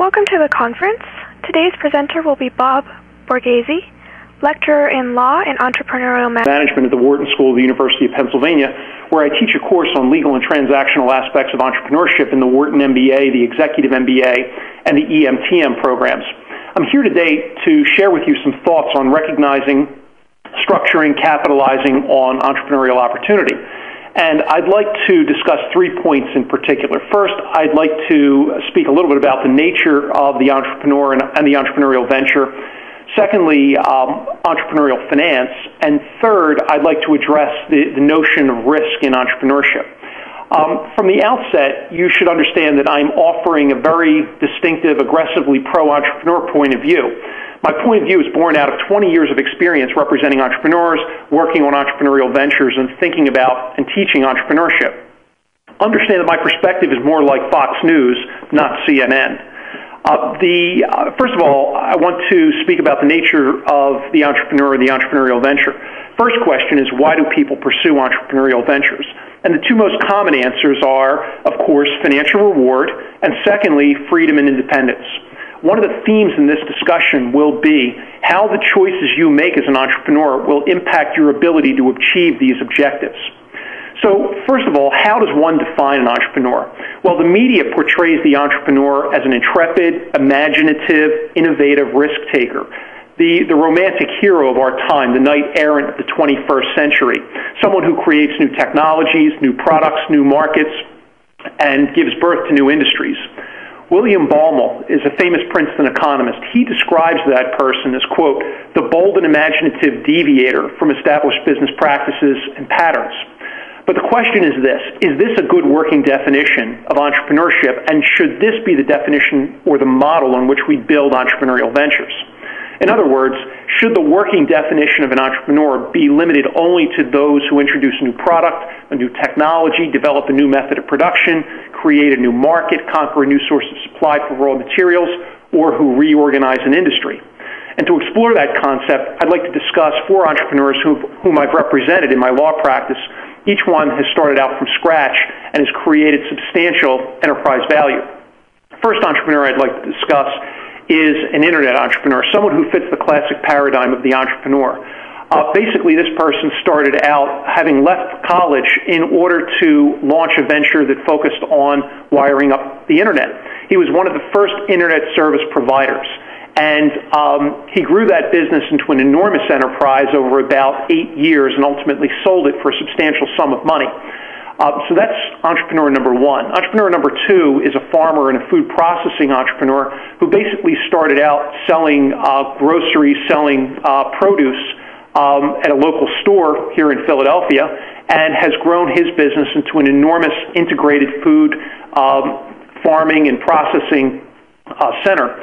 Welcome to the conference. Today's presenter will be Bob Borghese, lecturer in law and entrepreneurial management at the Wharton School of the University of Pennsylvania, where I teach a course on legal and transactional aspects of entrepreneurship in the Wharton MBA, the Executive MBA, and the EMTM programs. I'm here today to share with you some thoughts on recognizing, structuring, capitalizing on entrepreneurial opportunity. And I'd like to discuss 3 points in particular. First, I'd like to speak a little bit about the nature of the entrepreneur and the entrepreneurial venture. Secondly, entrepreneurial finance. And third, I'd like to address the notion of risk in entrepreneurship. From the outset, you should understand that I'm offering a very distinctive, aggressively pro-entrepreneur point of view. My point of view is born out of 20 years of experience representing entrepreneurs, working on entrepreneurial ventures, and thinking about and teaching entrepreneurship. Understand that my perspective is more like Fox News, not CNN. First of all, I want to speak about the nature of the entrepreneur and the entrepreneurial venture. First question is, why do people pursue entrepreneurial ventures? And the two most common answers are, of course, financial reward, and secondly, freedom and independence. One of the themes in this discussion will be how the choices you make as an entrepreneur will impact your ability to achieve these objectives. So, first of all, how does one define an entrepreneur? Well, the media portrays the entrepreneur as an intrepid, imaginative, innovative risk-taker, the romantic hero of our time, the knight-errant of the 21st century, someone who creates new technologies, new products, new markets, and gives birth to new industries. William Baumol is a famous Princeton economist. He describes that person as, quote, the bold and imaginative deviator from established business practices and patterns. But the question is this a good working definition of entrepreneurship, and should this be the definition or the model on which we build entrepreneurial ventures? In other words, should the working definition of an entrepreneur be limited only to those who introduce a new product, a new technology, develop a new method of production, create a new market, conquer a new source of supply for raw materials, or who reorganize an industry? And to explore that concept, I'd like to discuss 4 entrepreneurs whom I've represented in my law practice. Each one has started out from scratch and has created substantial enterprise value. The first entrepreneur I'd like to discuss is an internet entrepreneur, someone who fits the classic paradigm of the entrepreneur. Basically, this person started out having left college in order to launch a venture that focused on wiring up the internet. He was one of the first internet service providers, and he grew that business into an enormous enterprise over about 8 years and ultimately sold it for a substantial sum of money. So that's entrepreneur number 1. Entrepreneur number 2 is a farmer and a food processing entrepreneur who basically started out selling groceries, selling produce at a local store here in Philadelphia, and has grown his business into an enormous integrated food farming and processing center.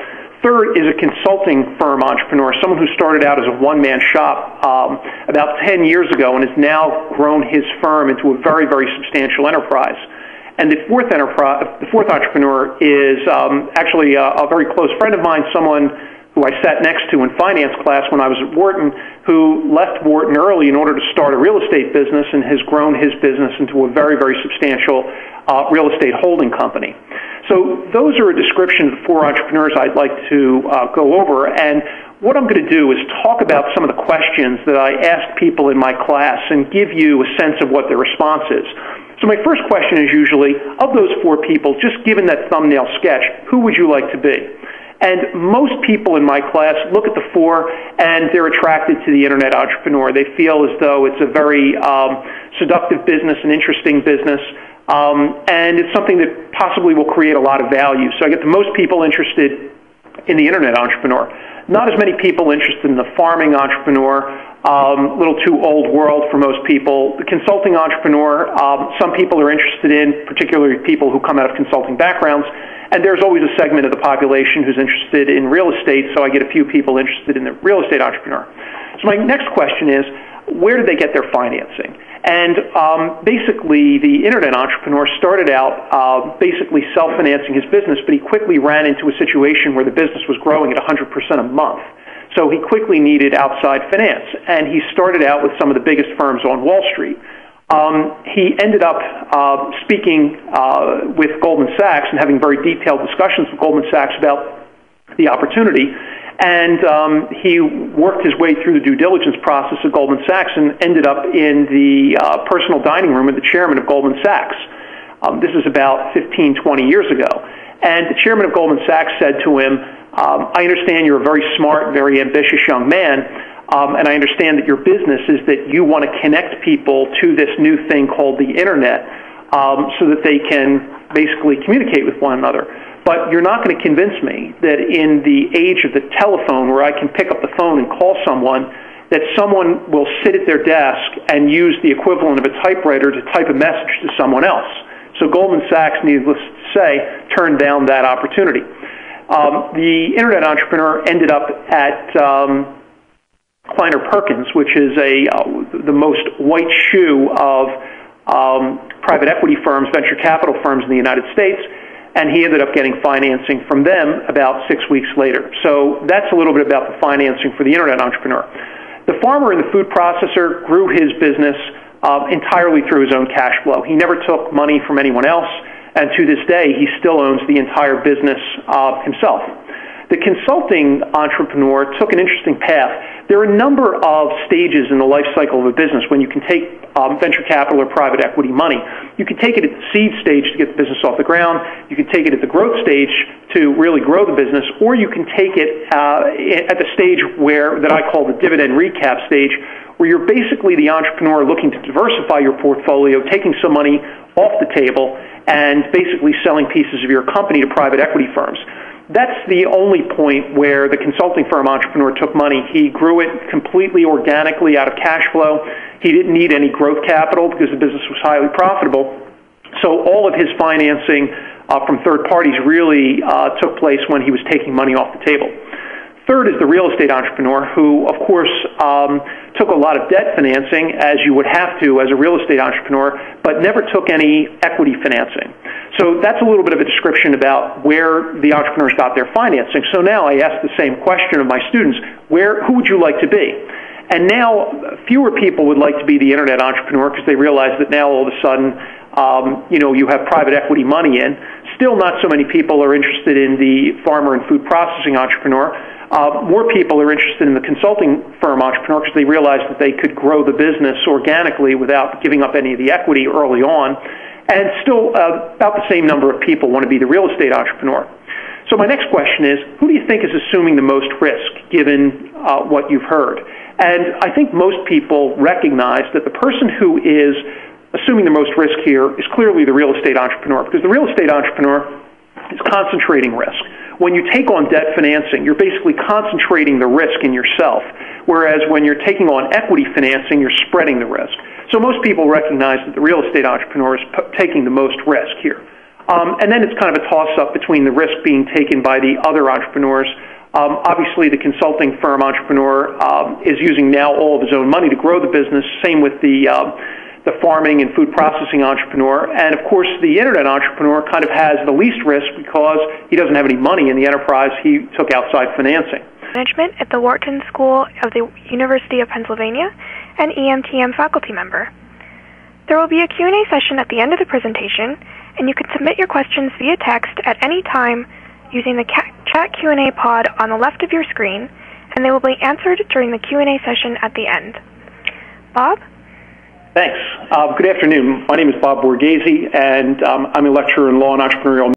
Third is a consulting firm entrepreneur, someone who started out as a one-man shop about 10 years ago and has now grown his firm into a very, very substantial enterprise. And the fourth entrepreneur is actually a very close friend of mine, someone who I sat next to in finance class when I was at Wharton, who left Wharton early in order to start a real estate business and has grown his business into a very, very substantial real estate holding company. So those are a description of the 4 entrepreneurs I'd like to go over. And what I'm going to do is talk about some of the questions that I ask people in my class and give you a sense of what their response is. So my first question is usually, of those 4 people, just given that thumbnail sketch, who would you like to be? And most people in my class look at the 4 and they're attracted to the internet entrepreneur. They feel as though it's a very seductive business, an interesting business, and it's something that possibly will create a lot of value. So I get the most people interested in the internet entrepreneur. Not as many people interested in the farming entrepreneur, a little too old world for most people. The consulting entrepreneur, some people are interested in, particularly people who come out of consulting backgrounds, and there's always a segment of the population who's interested in real estate, so I get a few people interested in the real estate entrepreneur. So my next question is, where did they get their financing? And basically, the internet entrepreneur started out basically self-financing his business, but he quickly ran into a situation where the business was growing at 100% a month. So he quickly needed outside finance, and he started out with some of the biggest firms on Wall Street. he ended up speaking with Goldman Sachs and having very detailed discussions with Goldman Sachs about the opportunity. And he worked his way through the due diligence process of Goldman Sachs and ended up in the personal dining room of the chairman of Goldman Sachs. This is about 15, 20 years ago. And the chairman of Goldman Sachs said to him, I understand you're a very smart, very ambitious young man, and I understand that your business is that you want to connect people to this new thing called the Internet so that they can basically communicate with one another. But you're not going to convince me that in the age of the telephone, where I can pick up the phone and call someone, that someone will sit at their desk and use the equivalent of a typewriter to type a message to someone else. So Goldman Sachs, needless to say, turned down that opportunity. The Internet entrepreneur ended up at Kleiner Perkins, which is the most white shoe of private equity firms, venture capital firms in the United States, and he ended up getting financing from them about 6 weeks later. So that's a little bit about the financing for the Internet entrepreneur. The farmer and the food processor grew his business entirely through his own cash flow. He never took money from anyone else, and to this day, he still owns the entire business himself. The consulting entrepreneur took an interesting path. There are a number of stages in the life cycle of a business when you can take venture capital or private equity money. You can take it at the seed stage to get the business off the ground. You can take it at the growth stage to really grow the business, or you can take it at the stage that I call the dividend recap stage, where you're basically the entrepreneur looking to diversify your portfolio, taking some money off the table, and basically selling pieces of your company to private equity firms. That's the only point where the consulting firm entrepreneur took money. He grew it completely organically out of cash flow. He didn't need any growth capital because the business was highly profitable. So all of his financing from third parties really took place when he was taking money off the table. Third is the real estate entrepreneur, who, of course, took a lot of debt financing, as you would have to as a real estate entrepreneur, but never took any equity financing. So that's a little bit of a description about where the entrepreneurs got their financing. So now I ask the same question of my students, who would you like to be? And now fewer people would like to be the Internet entrepreneur because they realize that now all of a sudden you have private equity money in. Still not so many people are interested in the farmer and food processing entrepreneur. More people are interested in the consulting firm entrepreneur because they realize that they could grow the business organically without giving up any of the equity early on. And still about the same number of people want to be the real estate entrepreneur. So my next question is, who do you think is assuming the most risk given what you've heard? And I think most people recognize that the person who is assuming the most risk here is clearly the real estate entrepreneur, because the real estate entrepreneur is concentrating risk. When you take on debt financing, you're basically concentrating the risk in yourself, whereas when you're taking on equity financing, you're spreading the risk. So most people recognize that the real estate entrepreneur is taking the most risk here. And then it's kind of a toss-up between the risk being taken by the other entrepreneurs. Obviously, the consulting firm entrepreneur is using now all of his own money to grow the business. Same with the farming and food processing entrepreneur. And, of course, the Internet entrepreneur kind of has the least risk because he doesn't have any money in the enterprise. He took outside financing. Management at the Wharton School of the University of Pennsylvania, and EMTM faculty member. There will be a Q&A session at the end of the presentation, and you can submit your questions via text at any time using the chat Q&A pod on the left of your screen, and they will be answered during the Q&A session at the end. Bob? Thanks. Good afternoon. My name is Bob Borghese, and I'm a lecturer in law and entrepreneurial